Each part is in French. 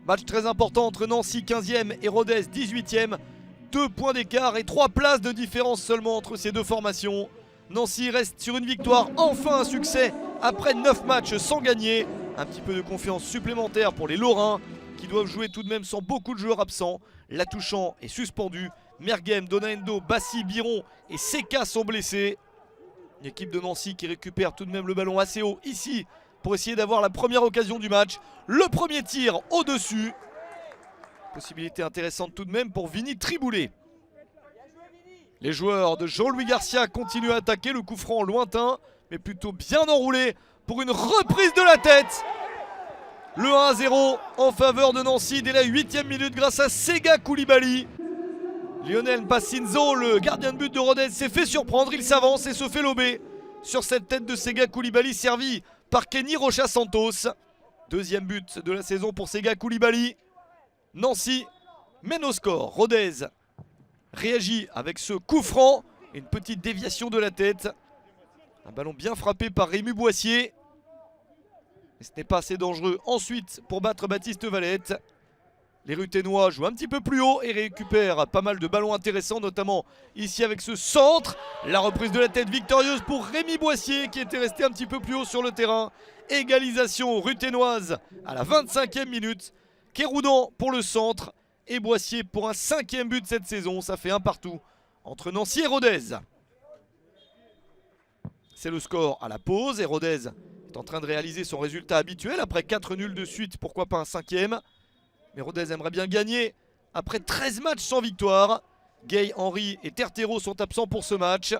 Match très important entre Nancy 15e et Rodez 18e. 2 points d'écart et 3 places de différence seulement entre ces deux formations. Nancy reste sur une victoire, enfin un succès après 9 matchs sans gagner. Un petit peu de confiance supplémentaire pour les Lorrains qui doivent jouer tout de même sans beaucoup de joueurs absents. Latouchant est suspendu. Mergem, Donaendo, Bassi, Biron et Seka sont blessés. Une équipe de Nancy qui récupère tout de même le ballon assez haut ici pour essayer d'avoir la première occasion du match. Le premier tir au-dessus. Possibilité intéressante tout de même pour Vini Triboulet. Les joueurs de Jean-Louis Garcia continuent à attaquer, le coup franc lointain, mais plutôt bien enroulé pour une reprise de la tête. Le 1-0 en faveur de Nancy dès la 8e minute grâce à Sega Koulibaly. Lionel Mpassinzo, le gardien de but de Rodez, s'est fait surprendre, il s'avance et se fait lober sur cette tête de Sega Koulibaly servi par Kenny Rocha Santos. Deuxième but de la saison pour Sega Koulibaly. Nancy mène au score. Rodez réagit avec ce coup franc et une petite déviation de la tête. Un ballon bien frappé par Rémi Boissier. Mais ce n'est pas assez dangereux ensuite pour battre Baptiste Valette. Les Ruténois jouent un petit peu plus haut et récupèrent pas mal de ballons intéressants, notamment ici avec ce centre. La reprise de la tête victorieuse pour Rémi Boissier qui était resté un petit peu plus haut sur le terrain. Égalisation ruténoise à la 25e minute. Kéroudan pour le centre et Boissier pour un 5e but cette saison. Ça fait un partout entre Nancy et Rodez. C'est le score à la pause et Rodez est en train de réaliser son résultat habituel après 4 nuls de suite. Pourquoi pas un 5e? Mais Rodez aimerait bien gagner après 13 matchs sans victoire. Gay, Henry et Tertero sont absents pour ce match.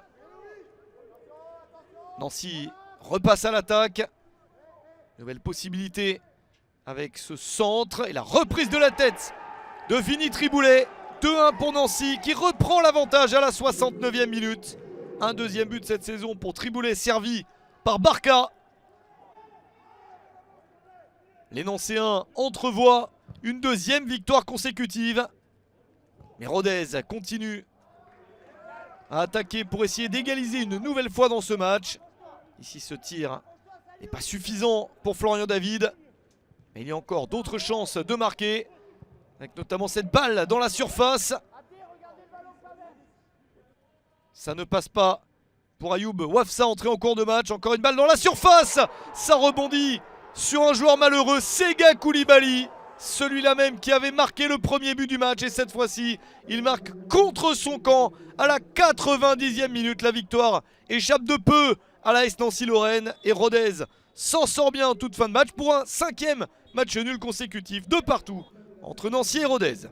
Nancy repasse à l'attaque. Nouvelle possibilité avec ce centre et la reprise de la tête de Vini Triboulet. 2-1 pour Nancy qui reprend l'avantage à la 69e minute. Un deuxième but cette saison pour Triboulet servi par Barca. Les Nancéens entrevoient une deuxième victoire consécutive. Mais Rodez continue à attaquer pour essayer d'égaliser une nouvelle fois dans ce match. Ici ce tir n'est pas suffisant pour Florian David. Mais il y a encore d'autres chances de marquer. Avec notamment cette balle dans la surface. Ça ne passe pas pour Ayoub Wafsa entré en cours de match. Encore une balle dans la surface. Ça rebondit sur un joueur malheureux, Sega Koulibaly. Celui-là même qui avait marqué le premier but du match. Et cette fois-ci, il marque contre son camp à la 90e minute. La victoire échappe de peu à l'AS Nancy-Lorraine. Et Rodez s'en sort bien en toute fin de match pour un 5e match nul consécutif de partout entre Nancy et Rodez.